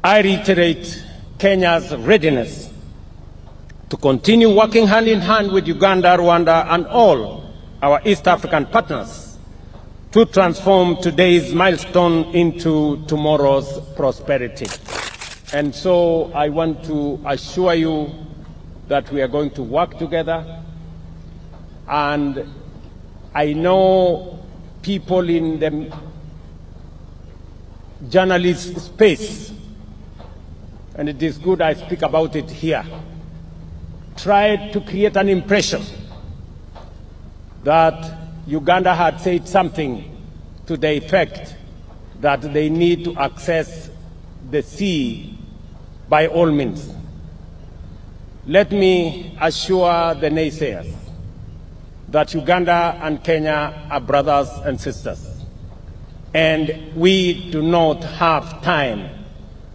I reiterate Kenya's readiness to continue working hand in hand with Uganda, Rwanda, and all our East African partners to transform today's milestone into tomorrow's prosperity. And so I want to assure you that we are going to work together. And I know people in the journalist space, and it is good I speak about it here, tried to create an impression that Uganda had said something to the effect that they need to access the sea by all means. Let me assure the naysayers that Uganda and Kenya are brothers and sisters, and we do not have time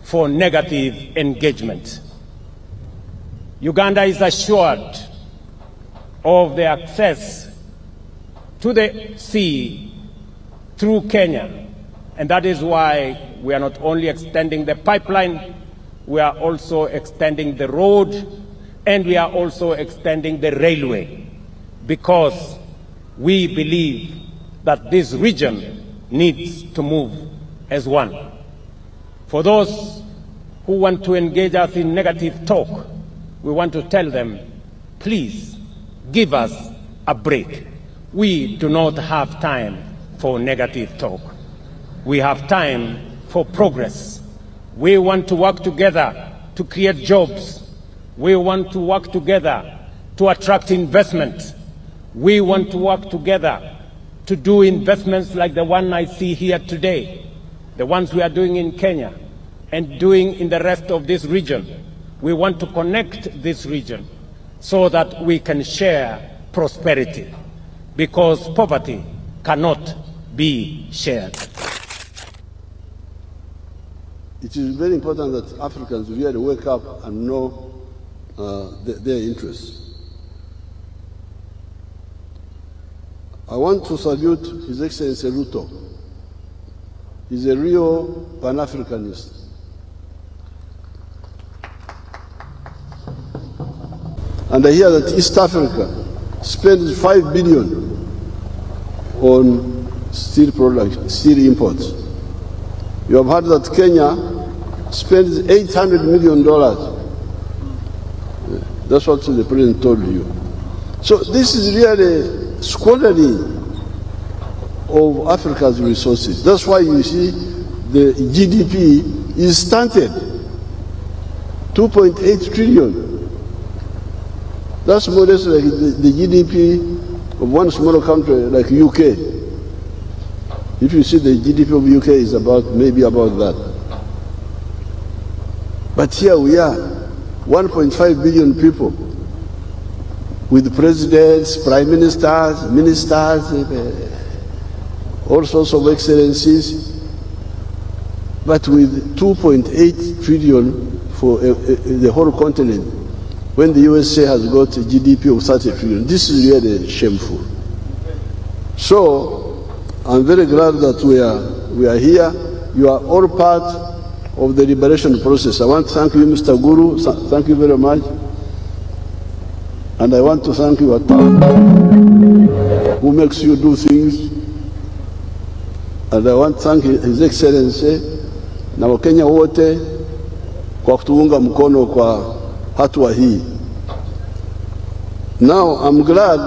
for negative engagement. Uganda is assured of the access to the sea through Kenya, and that is why we are not only extending the pipeline, we are also extending the road, and we are also extending the railway, because we believe that this region needs to move as one. For those who want to engage us in negative talk, we want to tell them, please give us a break. We do not have time for negative talk. We have time for progress. We want to work together to create jobs. We want to work together to attract investment. We want to work together to do investments like the one I see here today, the ones we are doing in Kenya and doing in the rest of this region. We want to connect this region so that we can share prosperity, because poverty cannot be shared. It is very important that Africans really wake up and know their interests. I want to salute His Excellency Ruto. He's a real Pan-Africanist. And I hear that East Africa spends $5 billion on steel products, steel imports. You have heard that Kenya spends $800 million. That's what the President told you. So this is really squandering of Africa's resources. That's why you see the GDP is stunted, 2.8 trillion. That's more or less like the GDP of one smaller country like UK. If you see the GDP of UK is maybe about that. But here we are, 1.5 billion people, with presidents, prime ministers, ministers, all sorts of excellencies, but with 2.8 trillion for the whole continent, when the USA has got a GDP of 30 trillion. This is really shameful. So I'm very glad that we are here. You are all part of the liberation process. I want to thank you, Mr. Guru. Thank you very much. And I want to thank you, who makes you do things. And I want to thank His Excellency na Wakenya wote kwa kutuunga mkono kwa hatua hii. Now I'm glad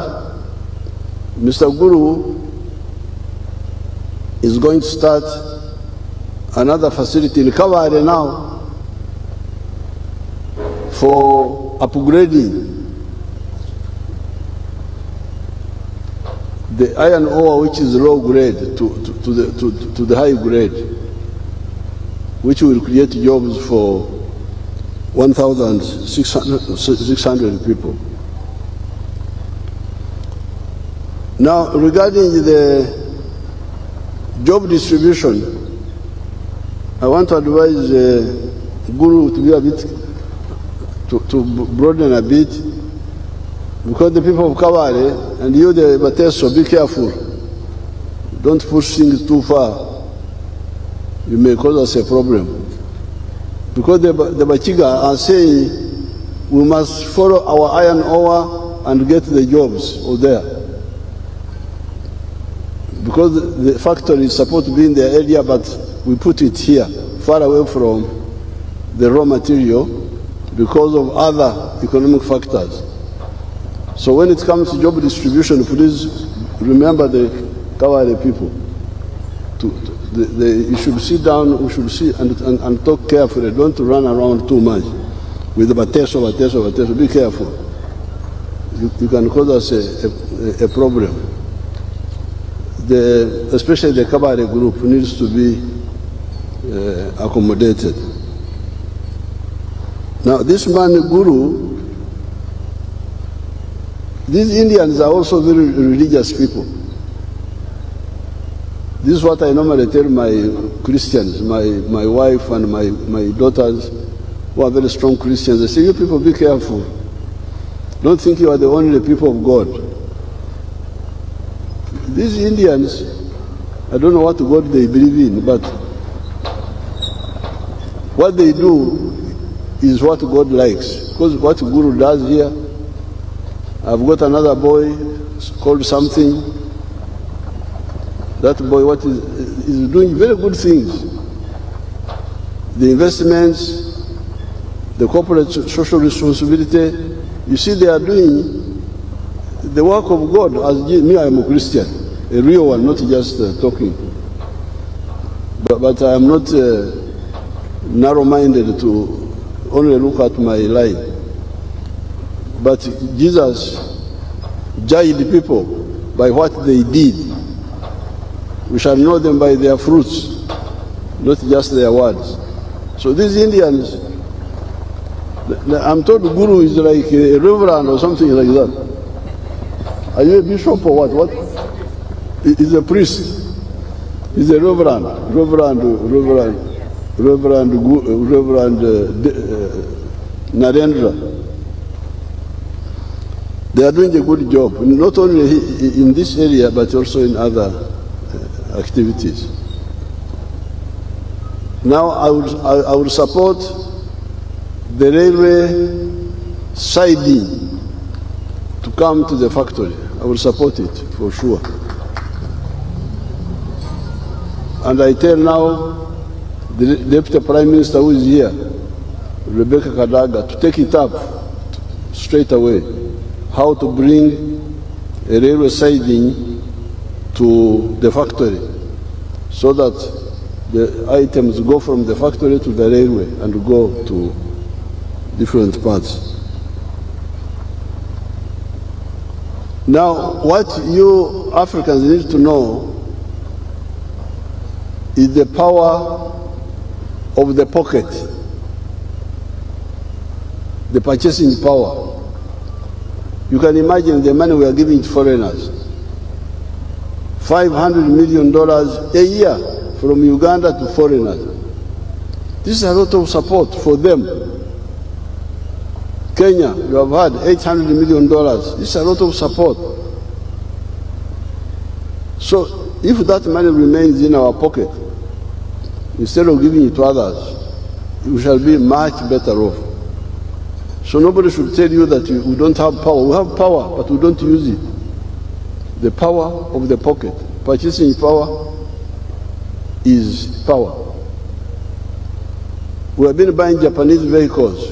Mr. Guru is going to start another facility in Kaware now for upgrading the iron ore, which is low grade, to the high grade, which will create jobs for 1,600 people. Now, regarding the job distribution, I want to advise Guru to be a bit, to broaden a bit, because the people of Kaware and you, the Bateso, be careful. Don't push things too far. You may cause us a problem. Because the Bachiga are saying we must follow our iron ore and get the jobs over there. Because the factory is supposed to be in the area, but we put it here, far away from the raw material because of other economic factors. So when it comes to job distribution, please remember the Kawale people. You should sit down, we should sit and talk carefully. Don't run around too much with the bateso. Be careful. You can cause us a problem. Especially the Kabare group needs to be accommodated. Now this man Guru, these Indians are also very religious people. This is what I normally tell my Christians, my wife and my daughters who are very strong Christians. I say, you people be careful. Don't think you are the only people of God. These Indians, I don't know what God they believe in, but what they do is what God likes. Because what Guru does here, I've got another boy called something. That boy is doing very good things. The investments, the corporate social responsibility, you see they are doing the work of God. As me, I am a Christian, a real one, not just talking. But I am not narrow-minded to only look at my life. But Jesus judged the people by what they did. We shall know them by their fruits, not just their words. So these Indians, I'm told Guru is like a reverend or something like that. Are you a bishop or what? He's a priest. He's a reverend Narendra. They are doing a good job, not only in this area, but also in other activities. Now I would support the railway siding to come to the factory. I will support it for sure. And I tell now the Deputy Prime Minister who is here, Rebecca Kadaga, to take it up straight away, how to bring a railway siding to the factory so that the items go from the factory to the railway and go to different parts. Now, what you Africans need to know is the power of the pocket, the purchasing power. You can imagine the money we are giving to foreigners. $500 million a year from Uganda to foreigners. This is a lot of support for them. Kenya, you have had $800 million. This is a lot of support. So if that money remains in our pocket, instead of giving it to others, we shall be much better off. So nobody should tell you that we don't have power. We have power, but we don't use it. The power of the pocket, purchasing power is power. We have been buying Japanese vehicles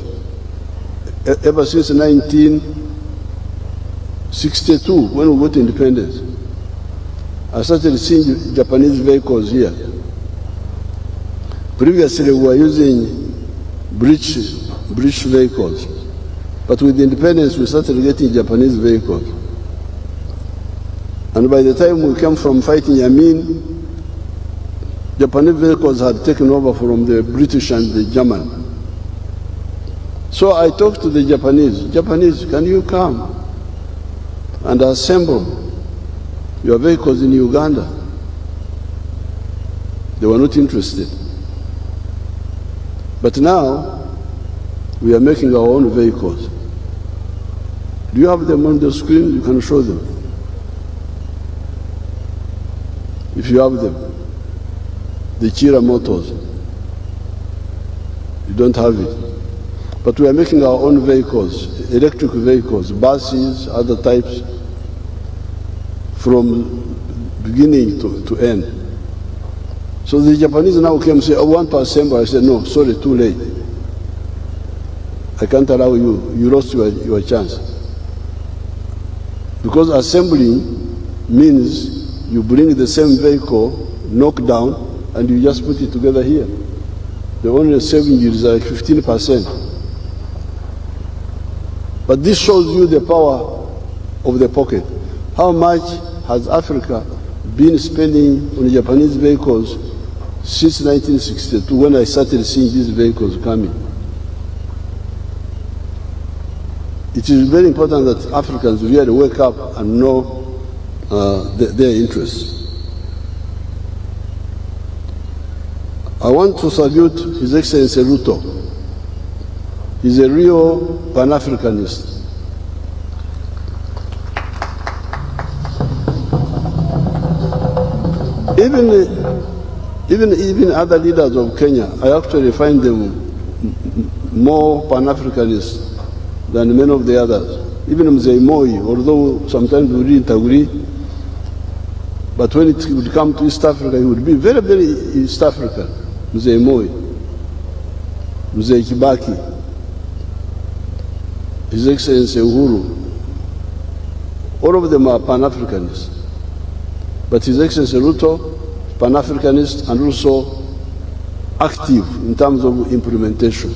ever since 1962, when we got independence. I started seeing Japanese vehicles here. Previously, we were using British vehicles. But with independence, we started getting Japanese vehicles. And by the time we came from fighting Yamin, Japanese vehicles had taken over from the British and the German. So I talked to the Japanese, can you come and assemble your vehicles in Uganda? They were not interested. But now, we are making our own vehicles. Do you have them on the screen? You can show them. If you have them. The Chira motors. You don't have it. But we are making our own vehicles, electric vehicles, buses, other types, from beginning to end. So the Japanese now came and say, I want to assemble. I said, no, sorry, too late. I can't allow you. You lost your chance. Because assembling means you bring the same vehicle, knock down, and you just put it together here. The only saving is like 15%. But this shows you the power of the pocket. How much has Africa been spending on Japanese vehicles since 1962, when I started seeing these vehicles coming? It is very important that Africans really wake up and know their interests. I want to salute His Excellency Ruto. He's a real Pan-Africanist. Even other leaders of Kenya, I actually find them more Pan-Africanist than many of the others. Even Mzee Moi, although sometimes we didn't agree, but when it would come to East Africa, he would be very, very East African. Mzee Moi, Mzee Kibaki, His Excellency Uhuru, all of them are Pan-Africanists. But His Excellency Ruto, Pan-Africanist and also active in terms of implementation.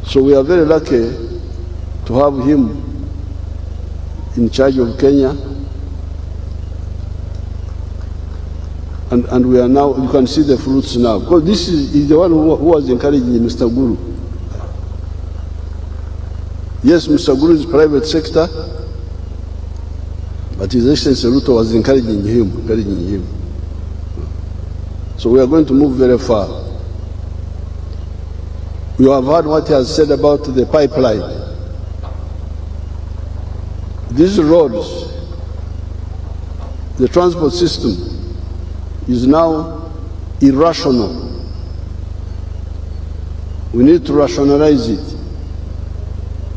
So we are very lucky to have him in charge of Kenya. And we are now, you can see the fruits now. Because this is the one who was encouraging Mr. Guru. Yes, Mr. Guru is private sector, but His Excellency Ruto was encouraging him. So we are going to move very far. You have heard what he has said about the pipeline. These roads, the transport system, is now irrational. We need to rationalize it.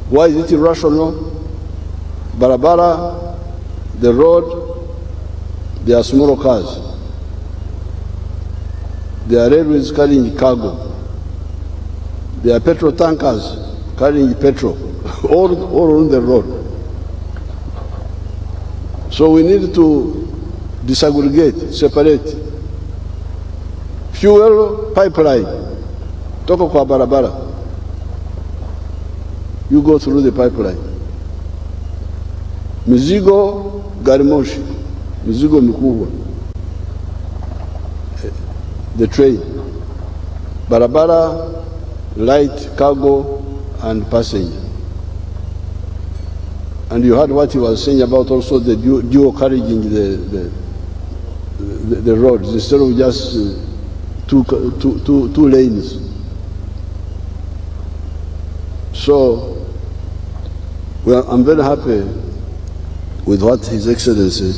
Why is it irrational? Barabara, the road, they are small cars. There are railways carrying cargo. There are petrol tankers carrying petrol, all on the road. So we need to disaggregate, separate. Fuel pipeline, toka kwa barabara. You go through the pipeline. Mizigo, gari moshi, mizigo mikubwa. The train, barabara, light cargo and passenger. And you heard what he was saying about also the dual carriaging the roads instead of just two lanes. So I'm very happy with what His Excellency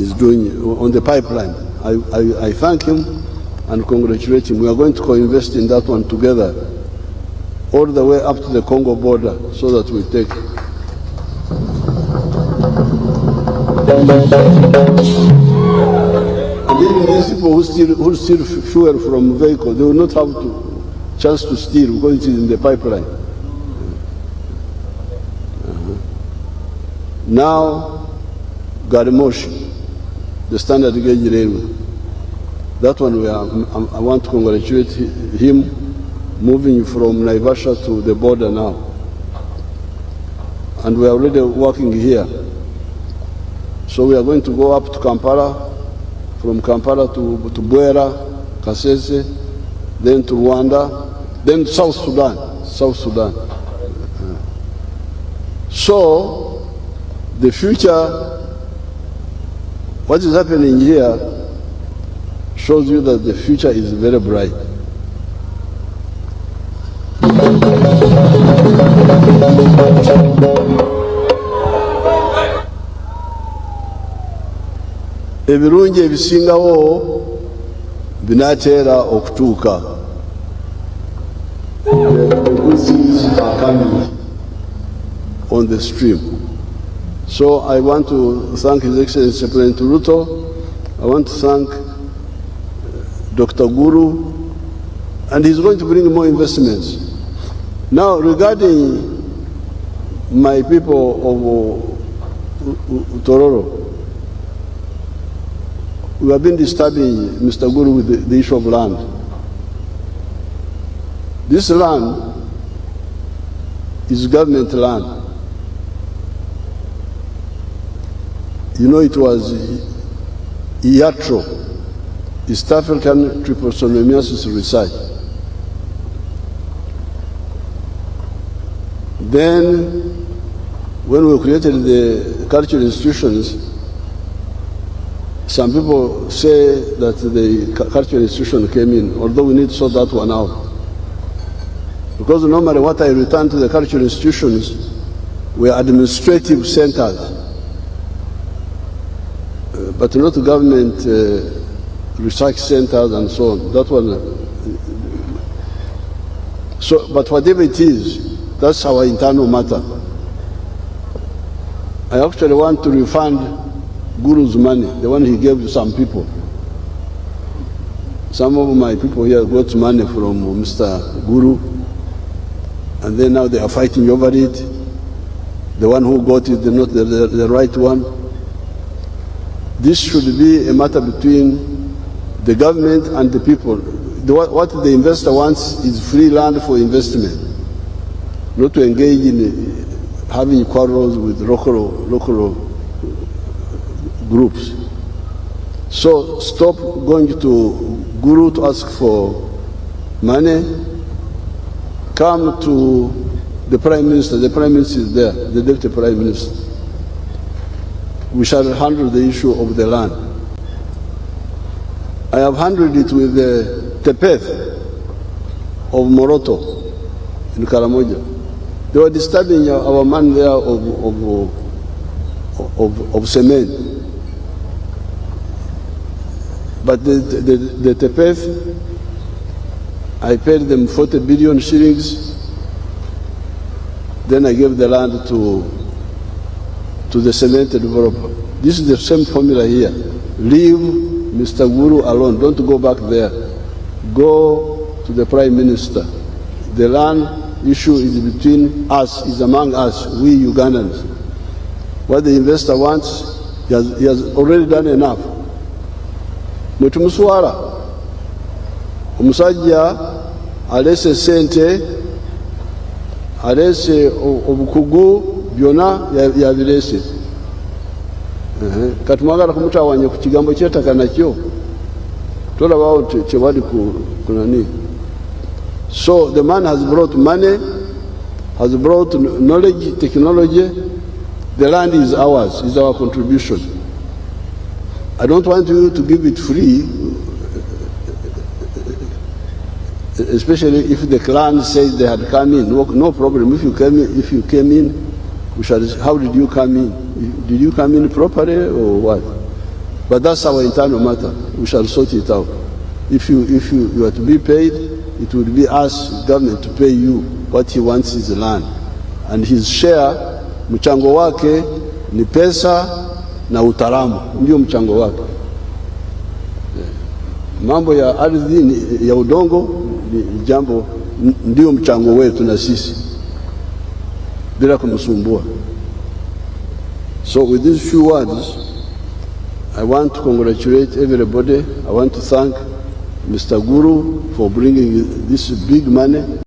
is doing on the pipeline. I thank him and congratulate him. We are going to co-invest in that one together, all the way up to the Congo border, so that we take. And even these people who steal fuel from vehicles, they will not have chance to steal because it is in the pipeline. Now, Garimoshi, the standard gauge railway. That one I want to congratulate him, moving from Naivasha to the border now. And we are already working here. So we are going to go up to Kampala, from Kampala to Bwera, Kasese, then to Rwanda, then South Sudan. So the future, what is happening here shows you that the future is very bright. Ebirungi ebisingawo binateera okutuuka. the good things are coming on the stream. So I want to thank His Excellency President Ruto. I want to thank Dr. Guru, and he's going to bring more investments. Now, regarding my people of Tororo, we have been disturbing Mr. Guru with the issue of land. This land is government land. You know, it was IATRO, East African Trypanosomiasis Research. Then, when we created the cultural institutions, some people say that the cultural institution came in, although we need to sort that one out. Because normally what I return to the cultural institutions were administrative centers, but not government research centers and so on. That one. So, but whatever it is, that's our internal matter. I actually want to refund Guru's money, the one he gave to some people. Some of my people here got money from Mr. Guru, and then now they are fighting over it. The one who got it, not the right one. This should be a matter between the government and the people. What the investor wants is free land for investment, not to engage in having quarrels with local groups. So stop going to Guru to ask for money. Come to the Prime Minister. The Prime Minister is there, the Deputy Prime Minister. We shall handle the issue of the land. I have handled it with the Tepeth of Moroto in Karamoja. They were disturbing our man there of cement. But the Tepeth, I paid them 40 billion shillings. Then I gave the land to the cement developer. This is the same formula here. Leave Mr. Guru alone. Don't go back there. Go to the Prime Minister. The land issue is between us, is among us, we Ugandans. What the investor wants, he has already done enough. Mutumuswara, omusajja alese sente, alese obukugu, byonna yabirese. Kati mwagala kumutawanya ku kigambo ky'ettaka nakyo tolabawo kyewali kunani. So the man has brought money, has brought knowledge, technology. The land is ours, is our contribution. I don't want you to give it free, especially if the clan says they had come in. No problem. If you came in, we shall. How did you come in? Did you come in properly or what? But that's our internal matter. We shall sort it out. If you are to be paid, it would be us, government, to pay you. What he wants is the land, and his share, mchango wake ni pesa na utaalamu, ndio mchango wake. Mambo ya ardhi ya udongo ni jambo, ndio mchango wetu na sisi, bila kumsumbua. So with these few words, I want to congratulate everybody. I want to thank Mr. Guru for bringing this big money.